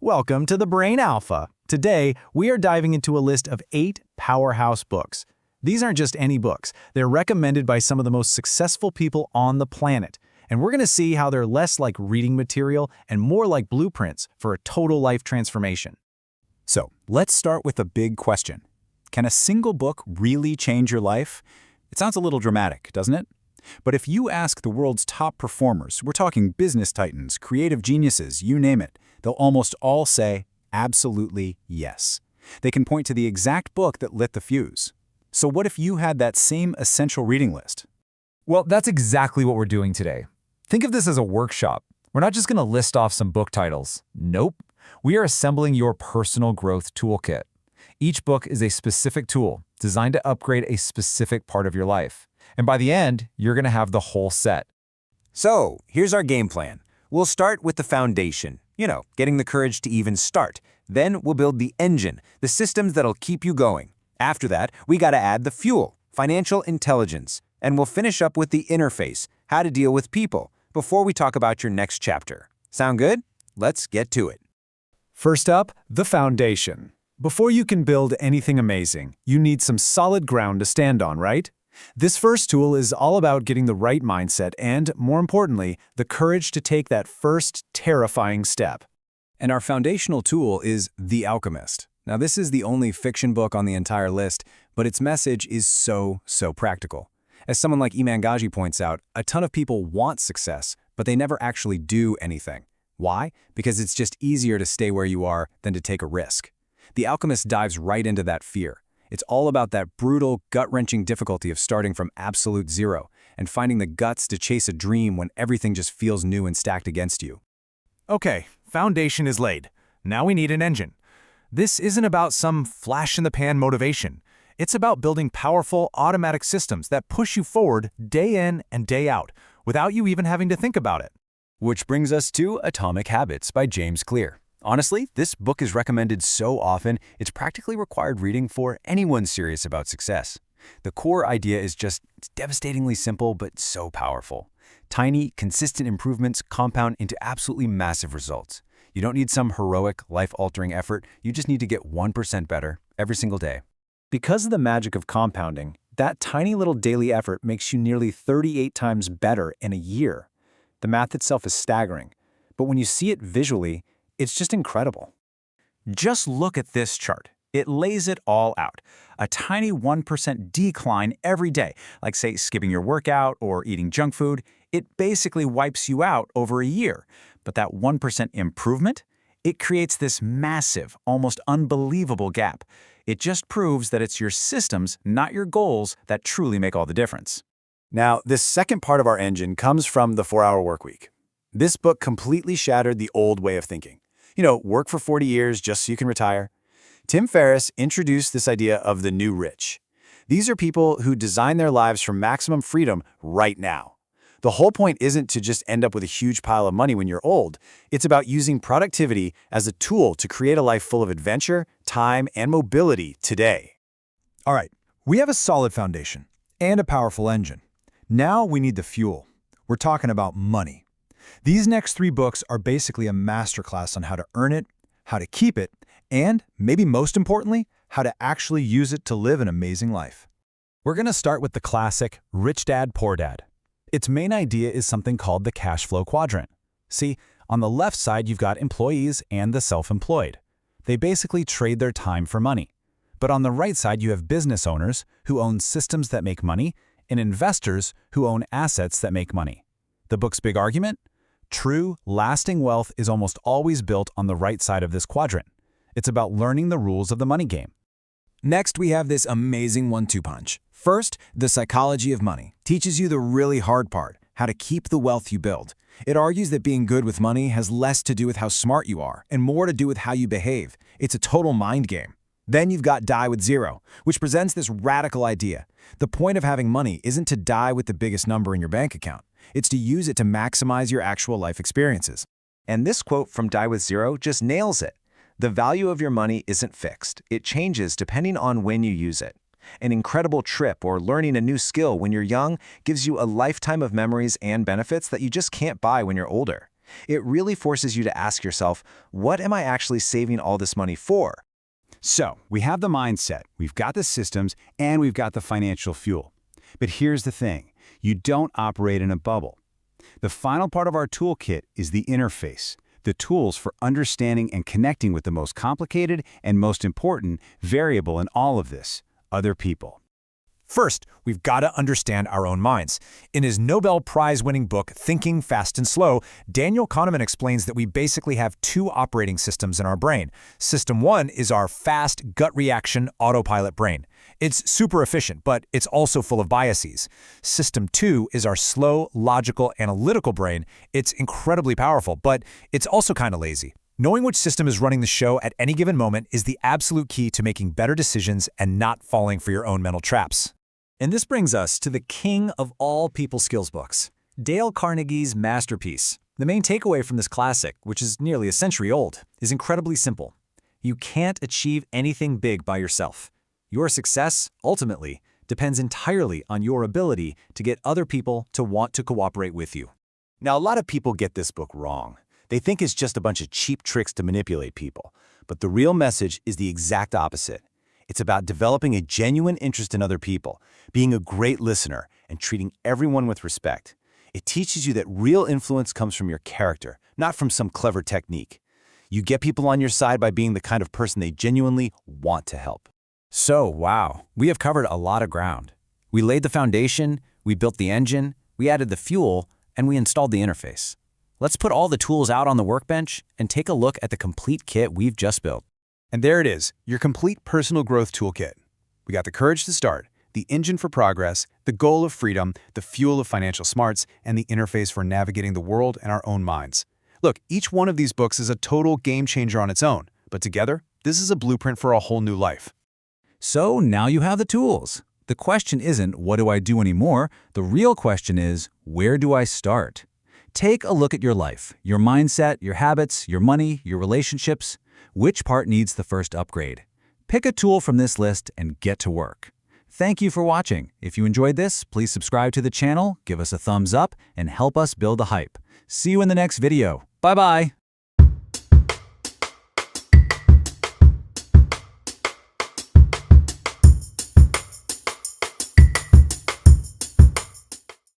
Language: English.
Welcome to the Brain Alpha. Today, we are diving into a list of 8 powerhouse books. These aren't just any books. They're recommended by some of the most successful people on the planet. And we're going to see how they're less like reading material and more like blueprints for a total life transformation. So, let's start with a big question. Can a single book really change your life? It sounds a little dramatic, doesn't it? But if you ask the world's top performers, we're talking business titans, creative geniuses, you name it, they'll almost all say, absolutely yes. They can point to the exact book that lit the fuse. So what if you had that same essential reading list? Well, that's exactly what we're doing today. Think of this as a workshop. We're not just going to list off some book titles. Nope. We are assembling your personal growth toolkit. Each book is a specific tool designed to upgrade a specific part of your life. And by the end, you're going to have the whole set. So, here's our game plan. We'll start with the foundation, getting the courage to even start. Then we'll build the engine, the systems that'll keep you going. After that, we gotta add the fuel, financial intelligence. And we'll finish up with the interface, how to deal with people, before we talk about your next chapter. Sound good? Let's get to it. First up, the foundation. Before you can build anything amazing, you need some solid ground to stand on, right? This first tool is all about getting the right mindset and, more importantly, the courage to take that first terrifying step. And our foundational tool is The Alchemist. Now, this is the only fiction book on the entire list, but its message is so practical. As someone like Iman Ghazi points out, a ton of people want success, but they never actually do anything. Why? Because it's just easier to stay where you are than to take a risk. The Alchemist dives right into that fear. It's all about that brutal, gut-wrenching difficulty of starting from absolute zero and finding the guts to chase a dream when everything just feels new and stacked against you. Okay, foundation is laid. Now we need an engine. This isn't about some flash-in-the-pan motivation. It's about building powerful, automatic systems that push you forward day in and day out, without you even having to think about it. Which brings us to Atomic Habits by James Clear. Honestly, this book is recommended so often, it's practically required reading for anyone serious about success. The core idea is just devastatingly simple, but so powerful. Tiny, consistent improvements compound into absolutely massive results. You don't need some heroic, life-altering effort. You just need to get 1% better every single day. Because of the magic of compounding, that tiny little daily effort makes you nearly 38 times better in a year. The math itself is staggering, but when you see it visually, it's just incredible. Just look at this chart. It lays it all out. A tiny 1% decline every day, like say skipping your workout or eating junk food, it basically wipes you out over a year. But that 1% improvement, it creates this massive, almost unbelievable gap. It just proves that it's your systems, not your goals, that truly make all the difference. Now, this second part of our engine comes from The 4-Hour Workweek. This book completely shattered the old way of thinking. Work for 40 years just so you can retire. Tim Ferriss introduced this idea of the new rich. These are people who design their lives for maximum freedom right now. The whole point isn't to just end up with a huge pile of money when you're old. It's about using productivity as a tool to create a life full of adventure, time, and mobility today. All right, we have a solid foundation and a powerful engine. Now we need the fuel. We're talking about money. These next 3 books are basically a masterclass on how to earn it, how to keep it, and, maybe most importantly, how to actually use it to live an amazing life. We're going to start with the classic Rich Dad, Poor Dad. Its main idea is something called the cash flow quadrant. See, on the left side you've got employees and the self-employed. They basically trade their time for money. But on the right side you have business owners who own systems that make money and investors who own assets that make money. The book's big argument? True, lasting wealth is almost always built on the right side of this quadrant. It's about learning the rules of the money game. Next, we have this amazing 1-2 punch. First, The Psychology of Money teaches you the really hard part, how to keep the wealth you build. It argues that being good with money has less to do with how smart you are and more to do with how you behave. It's a total mind game. Then you've got Die with Zero, which presents this radical idea. The point of having money isn't to die with the biggest number in your bank account. It's to use it to maximize your actual life experiences. And this quote from Die with Zero just nails it. The value of your money isn't fixed. It changes depending on when you use it. An incredible trip or learning a new skill when you're young gives you a lifetime of memories and benefits that you just can't buy when you're older. It really forces you to ask yourself, what am I actually saving all this money for? So, we have the mindset, we've got the systems, and we've got the financial fuel. But here's the thing, you don't operate in a bubble. The final part of our toolkit is the interface, the tools for understanding and connecting with the most complicated and most important variable in all of this, other people. First, we've got to understand our own minds. In his Nobel Prize-winning book, Thinking Fast and Slow, Daniel Kahneman explains that we basically have two operating systems in our brain. System 1 is our fast, gut reaction, autopilot brain. It's super efficient, but it's also full of biases. System 2 is our slow, logical, analytical brain. It's incredibly powerful, but it's also kind of lazy. Knowing which system is running the show at any given moment is the absolute key to making better decisions and not falling for your own mental traps. And this brings us to the king of all people skills books, Dale Carnegie's masterpiece. The main takeaway from this classic, which is nearly a century old, is incredibly simple. You can't achieve anything big by yourself. Your success, ultimately, depends entirely on your ability to get other people to want to cooperate with you. Now, a lot of people get this book wrong. They think it's just a bunch of cheap tricks to manipulate people. But the real message is the exact opposite. It's about developing a genuine interest in other people, being a great listener, and treating everyone with respect. It teaches you that real influence comes from your character, not from some clever technique. You get people on your side by being the kind of person they genuinely want to help. So, wow, we have covered a lot of ground. We laid the foundation, we built the engine, we added the fuel, and we installed the interface. Let's put all the tools out on the workbench and take a look at the complete kit we've just built. And there it is, your complete personal growth toolkit. We got the courage to start, the engine for progress, the goal of freedom, the fuel of financial smarts, and the interface for navigating the world and our own minds. Look, each one of these books is a total game changer on its own, but together, this is a blueprint for a whole new life. So now you have the tools. The question isn't, what do I do anymore? The real question is, where do I start? Take a look at your life, your mindset, your habits, your money, your relationships. Which part needs the first upgrade? Pick a tool from this list and get to work. Thank you for watching. If you enjoyed this, please subscribe to the channel, give us a thumbs up, and help us build the hype. See you in the next video. Bye-bye.